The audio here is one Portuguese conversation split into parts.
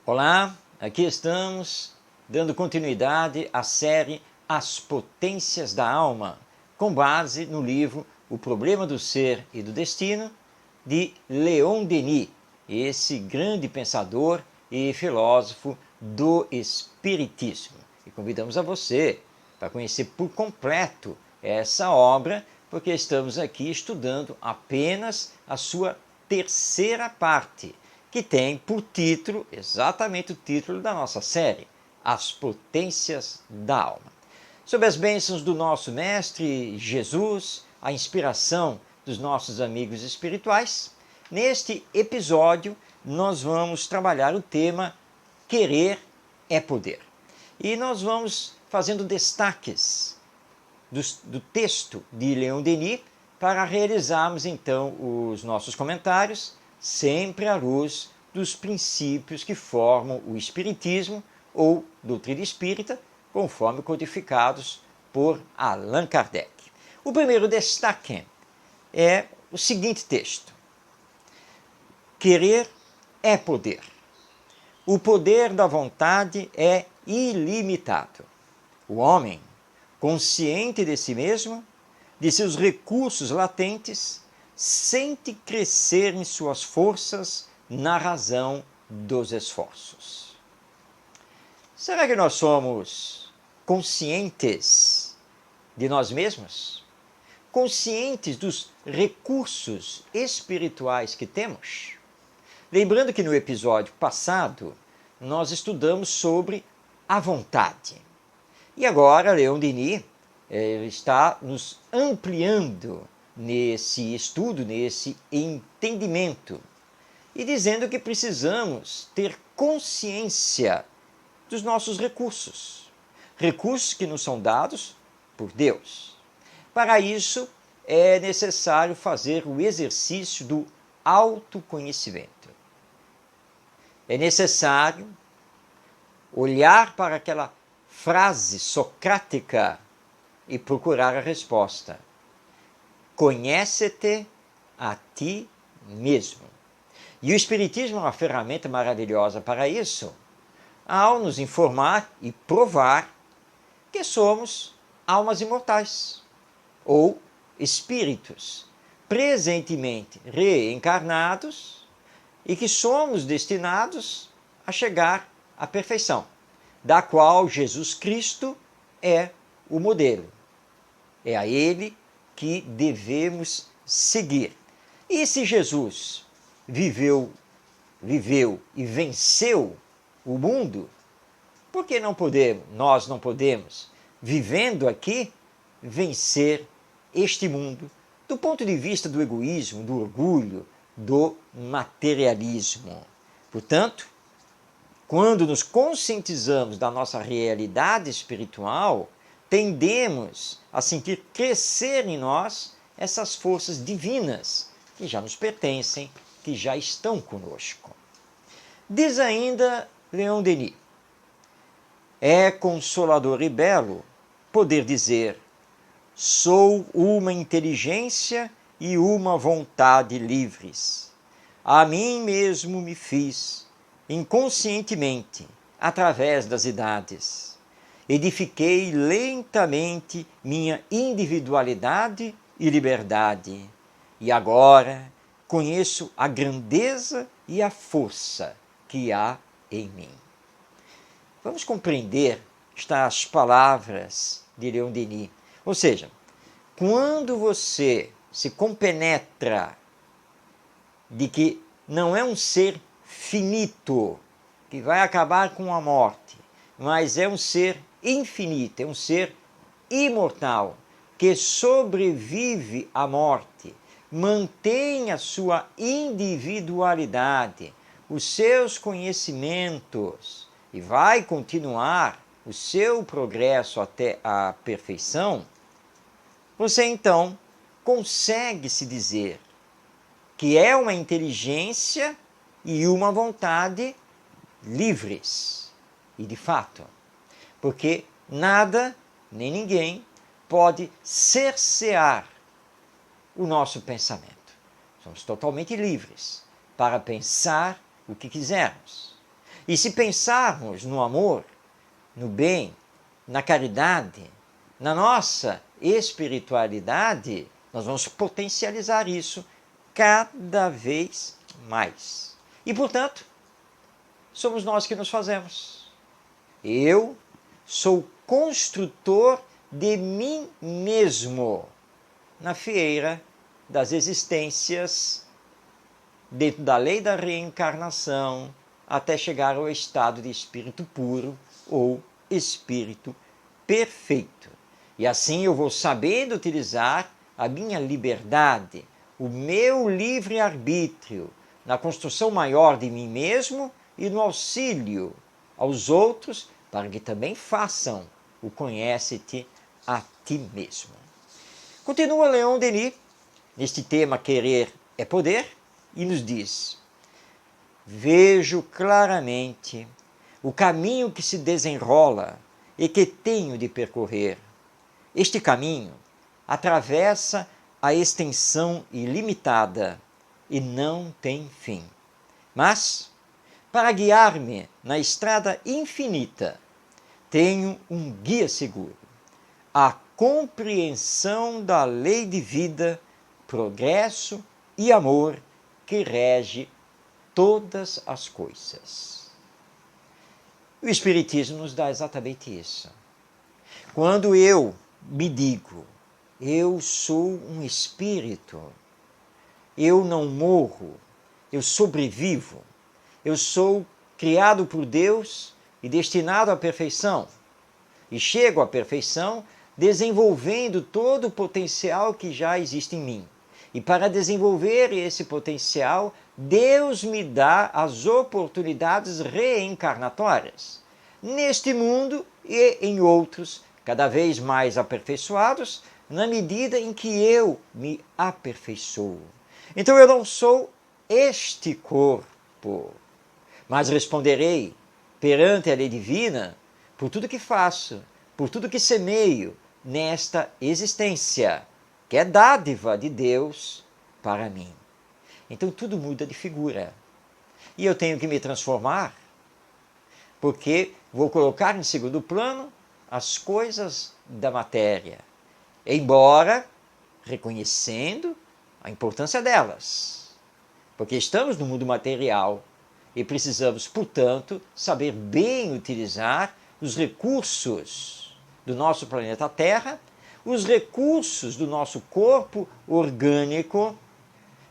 Olá, aqui estamos dando continuidade à série As Potências da Alma, com base no livro O Problema do Ser e do Destino, de Leon Denis, esse grande pensador e filósofo do Espiritismo. E convidamos a você para conhecer por completo essa obra, porque estamos aqui estudando apenas a sua terceira parte, que tem por título, exatamente o título da nossa série, As Potências da Alma. Sob as bênçãos do nosso Mestre Jesus, a inspiração dos nossos amigos espirituais, neste episódio nós vamos trabalhar o tema Querer é Poder. E nós vamos fazendo destaques do texto de Leon Denis para realizarmos então os nossos comentários, sempre à luz dos princípios que formam o Espiritismo ou doutrina espírita, conforme codificados por Allan Kardec. O primeiro destaque é o seguinte texto: Querer é poder. O poder da vontade é ilimitado. O homem, consciente de si mesmo, de seus recursos latentes, sente crescer em suas forças na razão dos esforços. Será que nós somos conscientes de nós mesmos? Conscientes dos recursos espirituais que temos? Lembrando que no episódio passado nós estudamos sobre a vontade. E agora Leon Denis está nos ampliando nesse estudo, nesse entendimento, e dizendo que precisamos ter consciência dos nossos recursos, recursos que nos são dados por Deus. Para isso, é necessário fazer o exercício do autoconhecimento. É necessário olhar para aquela frase socrática e procurar a resposta. Conhece-te a ti mesmo. E o Espiritismo é uma ferramenta maravilhosa para isso, ao nos informar e provar que somos almas imortais, ou espíritos presentemente reencarnados e que somos destinados a chegar à perfeição, da qual Jesus Cristo é o modelo. É a Ele que devemos seguir. E se Jesus viveu e venceu o mundo, por que nós não podemos, vivendo aqui, vencer este mundo do ponto de vista do egoísmo, do orgulho, do materialismo? Portanto, quando nos conscientizamos da nossa realidade espiritual, tendemos a sentir crescer em nós essas forças divinas que já nos pertencem, que já estão conosco. Diz ainda Leon Denis: é consolador e belo poder dizer: sou uma inteligência e uma vontade livres. A mim mesmo me fiz, inconscientemente, através das idades. Edifiquei lentamente minha individualidade e liberdade. E agora conheço a grandeza e a força que há em mim. Vamos compreender estas palavras de Leon Denis. Ou seja, quando você se compenetra de que não é um ser finito, que vai acabar com a morte, mas é um ser infinito, é um ser imortal, que sobrevive à morte, mantém a sua individualidade, os seus conhecimentos e vai continuar o seu progresso até a perfeição, você então consegue se dizer que é uma inteligência e uma vontade livres. E de fato, porque nada, nem ninguém, pode cercear o nosso pensamento. Somos totalmente livres para pensar o que quisermos. E se pensarmos no amor, no bem, na caridade, na nossa espiritualidade, nós vamos potencializar isso cada vez mais. E, portanto, somos nós que nos fazemos. Eu sou construtor de mim mesmo na fieira das existências, dentro da lei da reencarnação, até chegar ao estado de espírito puro ou espírito perfeito. E assim eu vou sabendo utilizar a minha liberdade, o meu livre-arbítrio, na construção maior de mim mesmo e no auxílio aos outros, para que também façam o conhece-te a ti mesmo. Continua Leon Denis, neste tema Querer é Poder, e nos diz: vejo claramente o caminho que se desenrola e que tenho de percorrer. Este caminho atravessa a extensão ilimitada e não tem fim. Mas, para guiar-me na estrada infinita, tenho um guia seguro: a compreensão da lei de vida, progresso e amor que rege todas as coisas. O Espiritismo nos dá exatamente isso. Quando eu me digo, eu sou um espírito, eu não morro, eu sobrevivo, eu sou criado por Deus e destinado à perfeição, e chego à perfeição desenvolvendo todo o potencial que já existe em mim. E para desenvolver esse potencial, Deus me dá as oportunidades reencarnatórias, neste mundo e em outros, cada vez mais aperfeiçoados, na medida em que eu me aperfeiçoo. Então eu não sou este corpo, mas responderei perante a lei divina por tudo que faço, por tudo que semeio nesta existência, que é dádiva de Deus para mim. Então tudo muda de figura. E eu tenho que me transformar, porque vou colocar em segundo plano as coisas da matéria, embora reconhecendo a importância delas. Porque estamos no mundo material e precisamos, portanto, saber bem utilizar os recursos do nosso planeta Terra, os recursos do nosso corpo orgânico,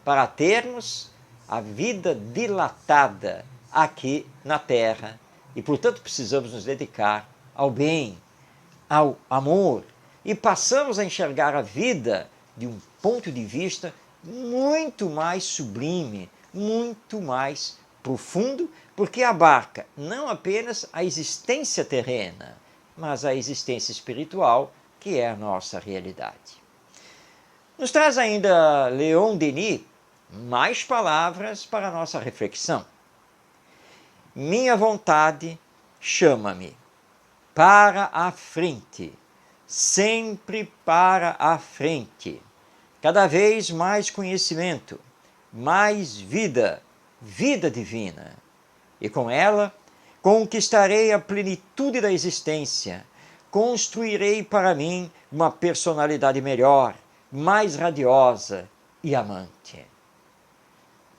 para termos a vida dilatada aqui na Terra. E, portanto, precisamos nos dedicar ao bem, ao amor, e passamos a enxergar a vida de um ponto de vista muito mais sublime, muito mais profundo, porque abarca não apenas a existência terrena, mas a existência espiritual, que é a nossa realidade. Nos traz ainda Leon Denis mais palavras para a nossa reflexão. Minha vontade chama-me para a frente, sempre para a frente. Cada vez mais conhecimento, mais vida, vida divina. E com ela conquistarei a plenitude da existência, construirei para mim uma personalidade melhor, mais radiosa e amante.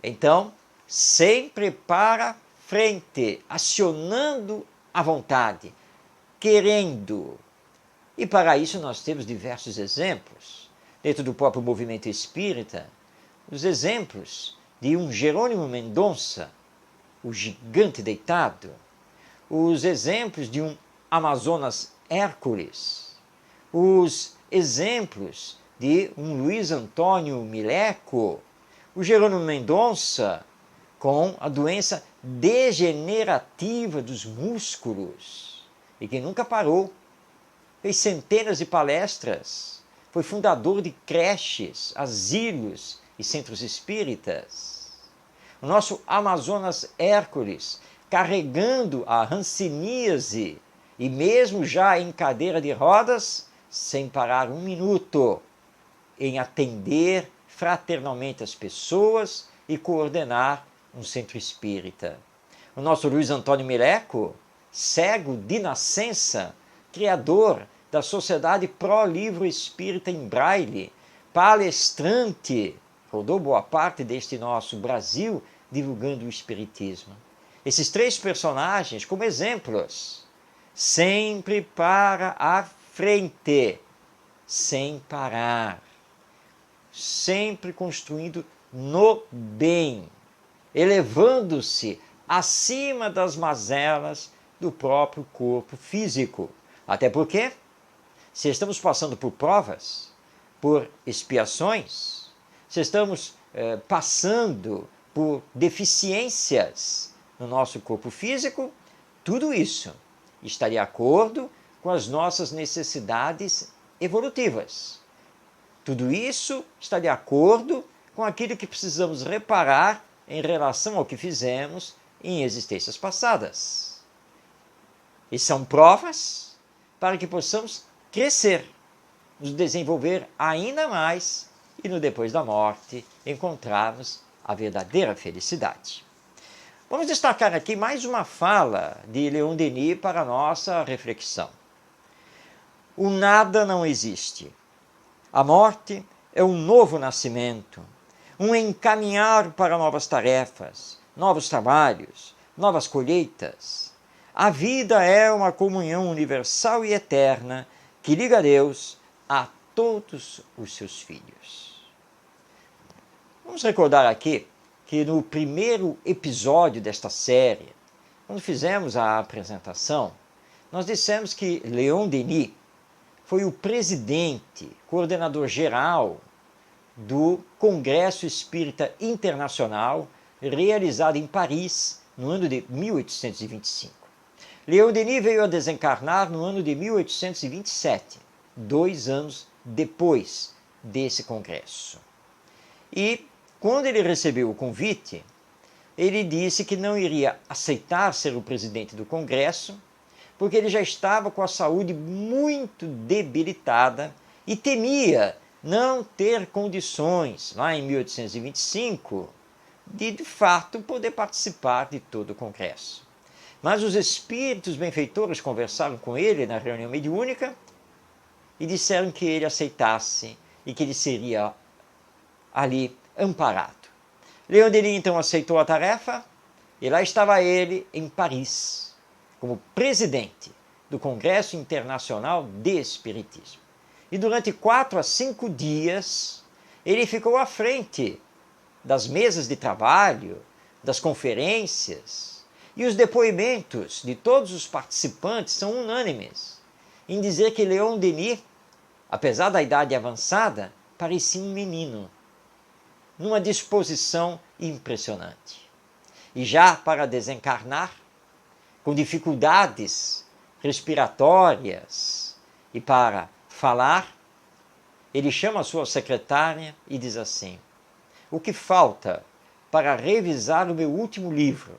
Então, sempre para frente, acionando a vontade, querendo. E para isso nós temos diversos exemplos. Dentro do próprio movimento espírita, os exemplos de um Jerônimo Mendonça, o gigante deitado, os exemplos de um Amazonas Hércules, os exemplos de um Luiz Antônio Mileco, o Jerônimo Mendonça com a doença degenerativa dos músculos e que nunca parou, fez centenas de palestras, foi fundador de creches, asilos e centros espíritas. O nosso Amazonas Hércules, carregando a hanseníase e mesmo já em cadeira de rodas, sem parar um minuto em atender fraternalmente as pessoas e coordenar um centro espírita. O nosso Luiz Antônio Mileco, cego de nascença, criador da Sociedade Pró-Livro Espírita em Braille, palestrante, rodou boa parte deste nosso Brasil divulgando o Espiritismo. Esses três personagens como exemplos, sempre para a frente, sem parar, sempre construindo no bem, elevando-se acima das mazelas do próprio corpo físico. Até porque, se estamos passando por provas, por expiações, se estamos passando por deficiências no nosso corpo físico, tudo isso está de acordo com as nossas necessidades evolutivas. Tudo isso está de acordo com aquilo que precisamos reparar em relação ao que fizemos em existências passadas. E são provas para que possamos crescer, nos desenvolver ainda mais e no depois da morte encontrarmos a verdadeira felicidade. Vamos destacar aqui mais uma fala de Leon Denis para a nossa reflexão. O nada não existe. A morte é um novo nascimento, um encaminhar para novas tarefas, novos trabalhos, novas colheitas. A vida é uma comunhão universal e eterna que liga Deus a todos os seus filhos. Vamos recordar aqui que no primeiro episódio desta série, quando fizemos a apresentação, nós dissemos que Leon Denis foi o presidente, coordenador geral do Congresso Espírita Internacional, realizado em Paris no ano de 1825. Leon Denis veio a desencarnar no ano de 1827, 2 anos depois desse congresso. E quando ele recebeu o convite, ele disse que não iria aceitar ser o presidente do congresso, porque ele já estava com a saúde muito debilitada e temia não ter condições, lá em 1825, de fato poder participar de todo o congresso. Mas os espíritos benfeitores conversaram com ele na reunião mediúnica e disseram que ele aceitasse e que ele seria ali amparado. Leon Denis então aceitou a tarefa e lá estava ele em Paris, como presidente do Congresso Internacional de Espiritismo. E durante 4 a 5 dias, ele ficou à frente das mesas de trabalho, das conferências, e os depoimentos de todos os participantes são unânimes em dizer que Leon Denis, apesar da idade avançada, parecia um menino, numa disposição impressionante. E já para desencarnar, com dificuldades respiratórias e para falar, ele chama a sua secretária e diz assim: o que falta para revisar o meu último livro?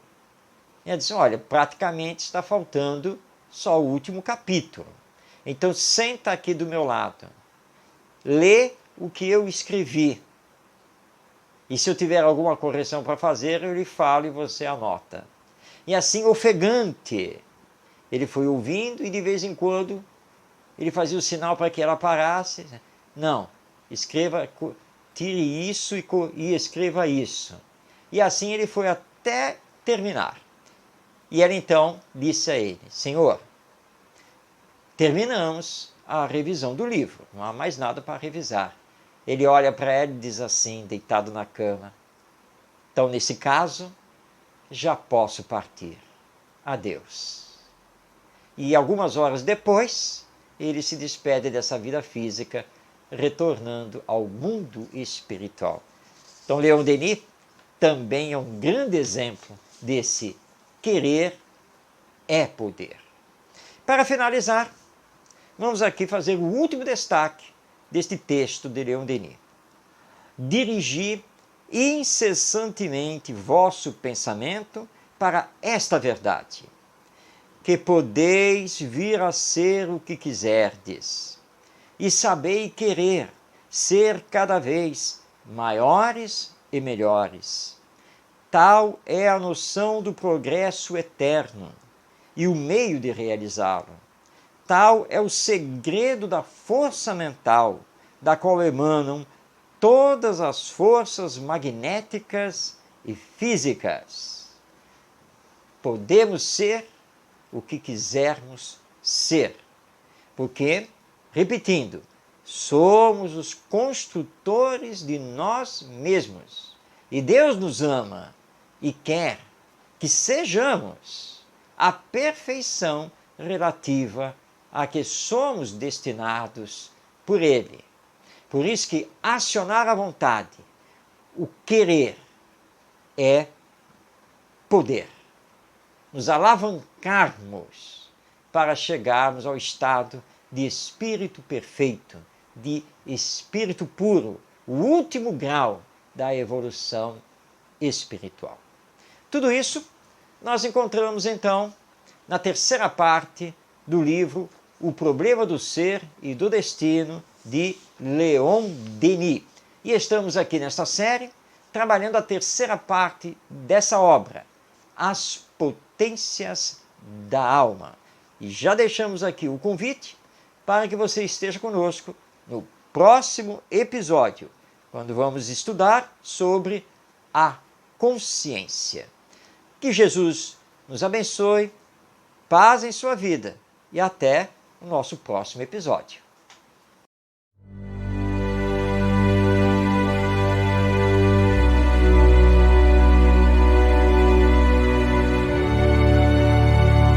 E ela diz: olha, praticamente está faltando só o último capítulo. Então senta aqui do meu lado, lê o que eu escrevi. E se eu tiver alguma correção para fazer, eu lhe falo e você anota. E assim, ofegante, ele foi ouvindo e de vez em quando ele fazia o sinal para que ela parasse. Não, escreva, tire isso e escreva isso. E assim ele foi até terminar. E ela então disse a ele: Senhor, terminamos a revisão do livro, não há mais nada para revisar. Ele olha para ela e diz assim, deitado na cama: então, nesse caso, já posso partir. Adeus. E algumas horas depois, ele se despede dessa vida física, retornando ao mundo espiritual. Então, Leon Denis também é um grande exemplo desse querer é poder. Para finalizar, vamos aqui fazer o último destaque deste texto de Leon Denis. Dirigi incessantemente vosso pensamento para esta verdade, que podeis vir a ser o que quiserdes, e sabei querer ser cada vez maiores e melhores. Tal é a noção do progresso eterno e o meio de realizá-lo. Tal é o segredo da força mental, da qual emanam todas as forças magnéticas e físicas. Podemos ser o que quisermos ser, porque, repetindo, somos os construtores de nós mesmos. E Deus nos ama e quer que sejamos a perfeição relativa a que somos destinados por Ele. Por isso que acionar a vontade, o querer, é poder. Nos alavancarmos para chegarmos ao estado de espírito perfeito, de espírito puro, o último grau da evolução espiritual. Tudo isso nós encontramos então na terceira parte do livro O Problema do Ser e do Destino, de Leon Denis. E estamos aqui nesta série trabalhando a terceira parte dessa obra, As Potências da Alma. E já deixamos aqui o convite para que você esteja conosco no próximo episódio, quando vamos estudar sobre a consciência. Que Jesus nos abençoe, paz em sua vida e até o nosso próximo episódio.